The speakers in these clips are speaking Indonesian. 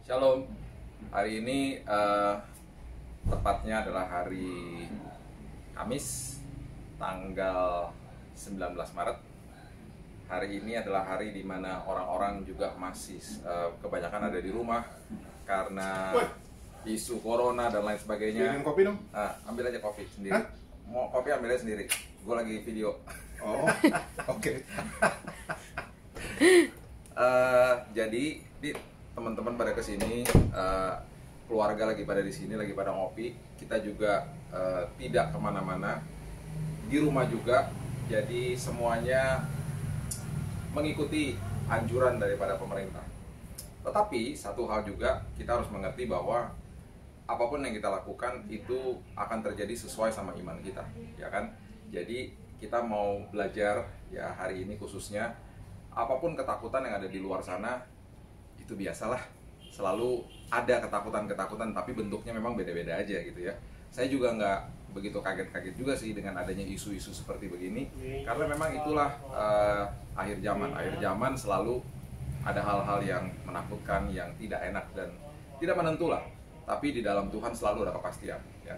Shalom. Hari ini tepatnya adalah hari Kamis, tanggal 19 Maret. Hari ini adalah hari di mana orang-orang juga masih kebanyakan ada di rumah karena isu corona dan lain sebagainya. Minum kopi dong? Ambil aja kopi sendiri. Hah? Mau kopi ambil aja sendiri. Gue lagi video. Oh, oke. Jadi teman-teman pada kesini, keluarga lagi pada di sini, lagi pada ngopi. Kita juga tidak kemana-mana, di rumah juga. Jadi semuanya mengikuti anjuran daripada pemerintah. Tetapi satu hal juga kita harus mengerti bahwa apapun yang kita lakukan itu akan terjadi sesuai sama iman kita, ya kan? Jadi kita mau belajar ya hari ini khususnya, apapun ketakutan yang ada di luar sana itu biasalah, selalu ada ketakutan-ketakutan, tapi bentuknya memang beda-beda aja gitu ya. Saya juga nggak begitu kaget-kaget juga sih dengan adanya isu-isu seperti begini, karena memang itulah akhir zaman selalu ada hal-hal yang menakutkan, yang tidak enak dan tidak menentu lah. Tapi di dalam Tuhan selalu ada kepastian ya.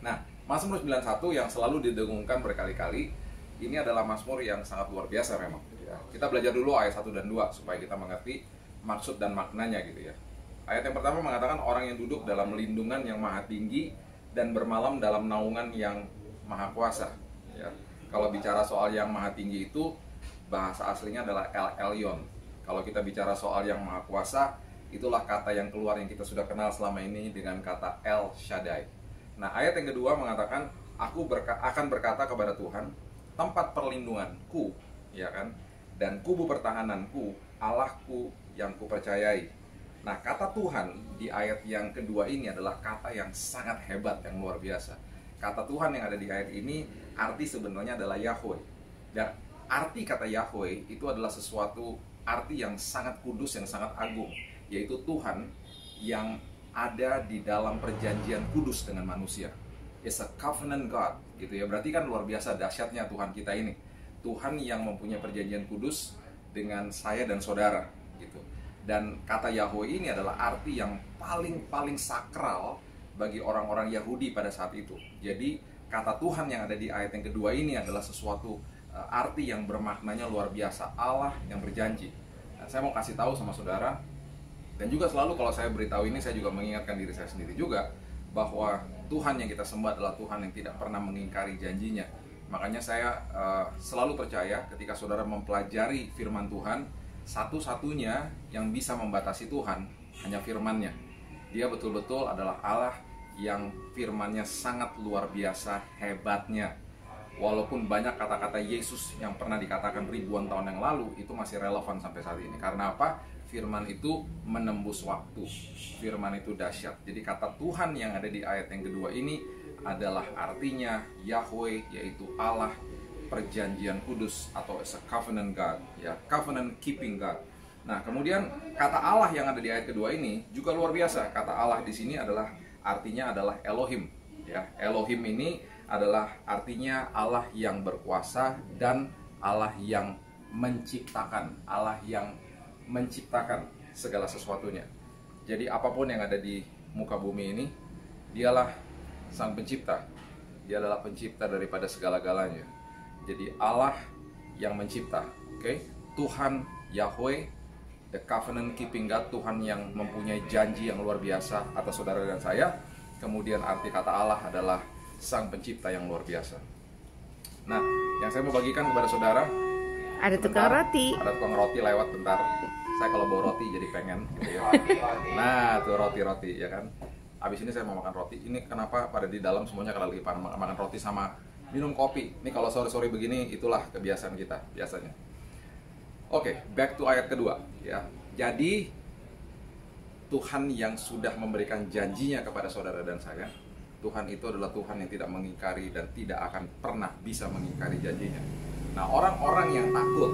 Nah, Mazmur 91 yang selalu didengungkan berkali-kali, ini adalah Mazmur yang sangat luar biasa memang ya. Kita belajar dulu ayat 1 dan 2 supaya kita mengerti maksud dan maknanya gitu ya. Ayat yang pertama mengatakan orang yang duduk dalam lindungan yang maha tinggi dan bermalam dalam naungan yang maha kuasa ya. Kalau bicara soal yang maha tinggi itu bahasa aslinya adalah El Elyon. Kalau kita bicara soal yang maha kuasa, itulah kata yang keluar yang kita sudah kenal selama ini dengan kata El Shaddai. Nah, ayat yang kedua mengatakan aku akan berkata kepada Tuhan, tempat perlindunganku, ya kan, dan kubu pertahananku, Allahku yang kupercayai. Nah, kata Tuhan di ayat yang kedua ini adalah kata yang sangat hebat, yang luar biasa. Kata Tuhan yang ada di ayat ini arti sebenarnya adalah Yahweh. Dan arti kata Yahweh itu adalah sesuatu arti yang sangat kudus, yang sangat agung, yaitu Tuhan yang ada di dalam perjanjian kudus dengan manusia. It's a covenant God gitu ya. Berarti kan luar biasa dahsyatnya Tuhan kita ini. Tuhan yang mempunyai perjanjian kudus dengan saya dan saudara gitu. Dan kata Yahweh ini adalah arti yang paling sakral bagi orang-orang Yahudi pada saat itu. Jadi kata Tuhan yang ada di ayat yang kedua ini adalah sesuatu arti yang bermaknanya luar biasa, Allah yang berjanji. Nah, saya mau kasih tahu sama saudara, dan juga selalu kalau saya beritahu ini, saya juga mengingatkan diri saya sendiri juga bahwa Tuhan yang kita sembah adalah Tuhan yang tidak pernah mengingkari janjinya. Makanya saya selalu percaya ketika saudara mempelajari firman Tuhan, satu-satunya yang bisa membatasi Tuhan hanya firman-Nya. Dia betul-betul adalah Allah yang firman-Nya sangat luar biasa hebatnya. Walaupun banyak kata-kata Yesus yang pernah dikatakan ribuan tahun yang lalu, itu masih relevan sampai saat ini. Karena apa? Firman itu menembus waktu. Firman itu dahsyat. Jadi kata Tuhan yang ada di ayat yang kedua ini adalah artinya Yahweh, yaitu Allah perjanjian kudus atau as a covenant God, ya, covenant keeping God. Nah, kemudian kata Allah yang ada di ayat kedua ini juga luar biasa. Kata Allah di sini adalah artinya adalah Elohim, ya. Elohim ini adalah artinya Allah yang berkuasa dan Allah yang menciptakan, Allah yang menciptakan segala sesuatunya. Jadi apapun yang ada di muka bumi ini, dialah sang pencipta. Dia adalah pencipta daripada segala-galanya. Jadi Allah yang mencipta, oke? Tuhan Yahweh, the covenant keeping God, Tuhan yang mempunyai janji yang luar biasa atas saudara dan saya. Kemudian arti kata Allah adalah sang pencipta yang luar biasa. Nah, yang saya mau bagikan kepada saudara, ada tukang roti. Ada tukang roti lewat bentar. Saya kalau bawa roti jadi pengen gitu ya. Nah, tuh roti-roti ya kan. Abis ini saya mau makan roti. Ini kenapa pada di dalam semuanya kalau lagi makan roti sama minum kopi. Ini kalau sore-sore begini itulah kebiasaan kita biasanya. Oke, back to ayat kedua ya. Jadi Tuhan yang sudah memberikan janjinya kepada saudara dan saya, Tuhan itu adalah Tuhan yang tidak mengingkari dan tidak akan pernah bisa mengingkari janjinya. Nah, orang-orang yang takut,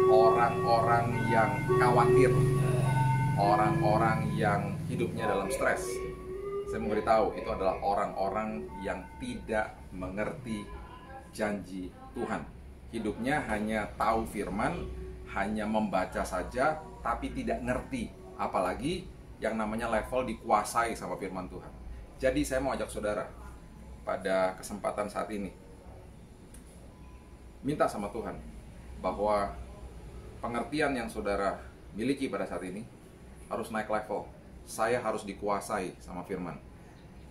orang-orang yang khawatir, orang-orang yang hidupnya dalam stres, saya mau beritahu itu adalah orang-orang yang tidak mengerti janji Tuhan. Hidupnya hanya tahu firman, hanya membaca saja, tapi tidak ngerti. Apalagi yang namanya level dikuasai sama firman Tuhan. Jadi saya mau ajak saudara pada kesempatan saat ini, minta sama Tuhan bahwa pengertian yang saudara miliki pada saat ini harus naik level. Saya harus dikuasai sama firman.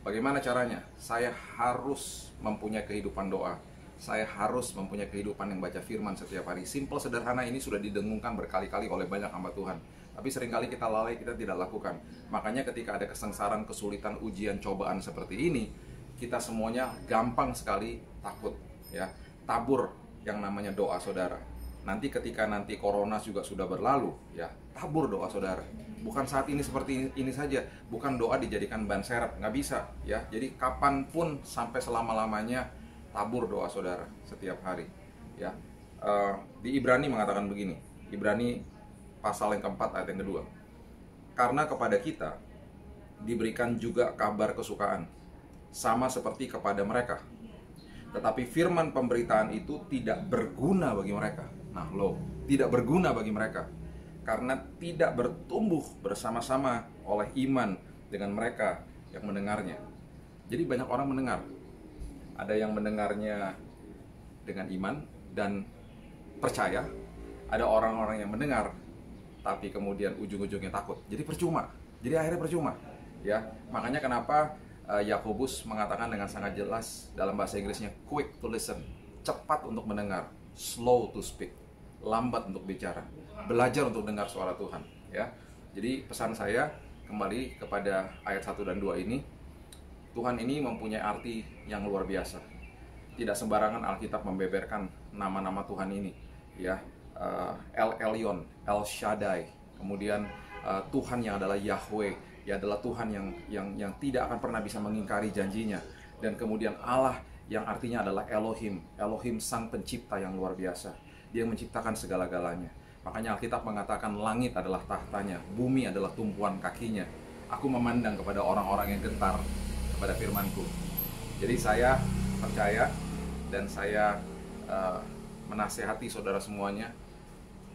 Bagaimana caranya? Saya harus mempunyai kehidupan doa. Saya harus mempunyai kehidupan yang baca firman setiap hari. Simple, sederhana, ini sudah didengungkan berkali-kali oleh banyak hamba Tuhan. Tapi seringkali kita lalai, kita tidak lakukan. Makanya ketika ada kesengsaraan, kesulitan, ujian, cobaan seperti ini, kita semuanya gampang sekali takut, ya. Tabur yang namanya doa saudara. Nanti ketika corona juga sudah berlalu, ya, tabur doa saudara. Bukan saat ini seperti ini saja, bukan doa dijadikan ban serep, nggak bisa, ya. Jadi kapanpun sampai selama-lamanya tabur doa saudara setiap hari, ya. Di Ibrani mengatakan begini, Ibrani pasal yang keempat ayat yang kedua, karena kepada kita diberikan juga kabar kesukaan sama seperti kepada mereka, tetapi firman pemberitaan itu tidak berguna bagi mereka. Nah, tidak berguna bagi mereka karena tidak bertumbuh bersama-sama oleh iman dengan mereka yang mendengarnya. Jadi banyak orang mendengar, ada yang mendengarnya dengan iman dan percaya, ada orang-orang yang mendengar tapi kemudian ujung-ujungnya takut. Jadi percuma. Jadi akhirnya percuma, ya. Makanya kenapa Yakobus mengatakan dengan sangat jelas dalam bahasa Inggrisnya, quick to listen, cepat untuk mendengar, slow to speak, lambat untuk bicara. Belajar untuk dengar suara Tuhan, ya. Jadi pesan saya kembali kepada ayat 1 dan 2 ini, Tuhan ini mempunyai arti yang luar biasa. Tidak sembarangan Alkitab membeberkan nama-nama Tuhan ini, ya. El Elyon, El Shaddai, kemudian Tuhan yang adalah Yahweh, ya, adalah Tuhan yang tidak akan pernah bisa mengingkari janjinya, dan kemudian Allah yang artinya adalah Elohim, Elohim sang pencipta yang luar biasa. Dia menciptakan segala-galanya. Makanya Alkitab mengatakan langit adalah tahtanya, bumi adalah tumpuan kakinya. Aku memandang kepada orang-orang yang gentar kepada firman-Ku. Jadi saya percaya dan saya menasehati saudara semuanya,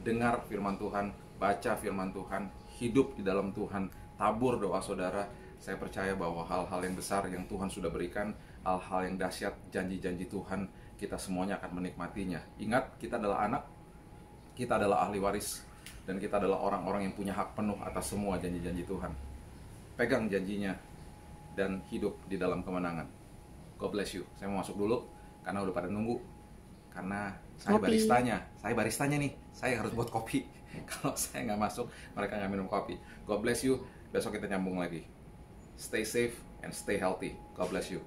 dengar firman Tuhan, baca firman Tuhan, hidup di dalam Tuhan, tabur doa saudara. Saya percaya bahwa hal-hal yang besar yang Tuhan sudah berikan, hal-hal yang dahsyat, janji-janji Tuhan, kita semuanya akan menikmatinya. Ingat, kita adalah anak, kita adalah ahli waris, dan kita adalah orang-orang yang punya hak penuh atas semua janji-janji Tuhan. Pegang janjinya dan hidup di dalam kemenangan. God bless you. Saya mau masuk dulu karena udah pada nunggu. Karena saya baristanya nih, saya harus buat kopi. Kalau saya nggak masuk, mereka nggak minum kopi. God bless you. Besok kita nyambung lagi. Stay safe and stay healthy. God bless you.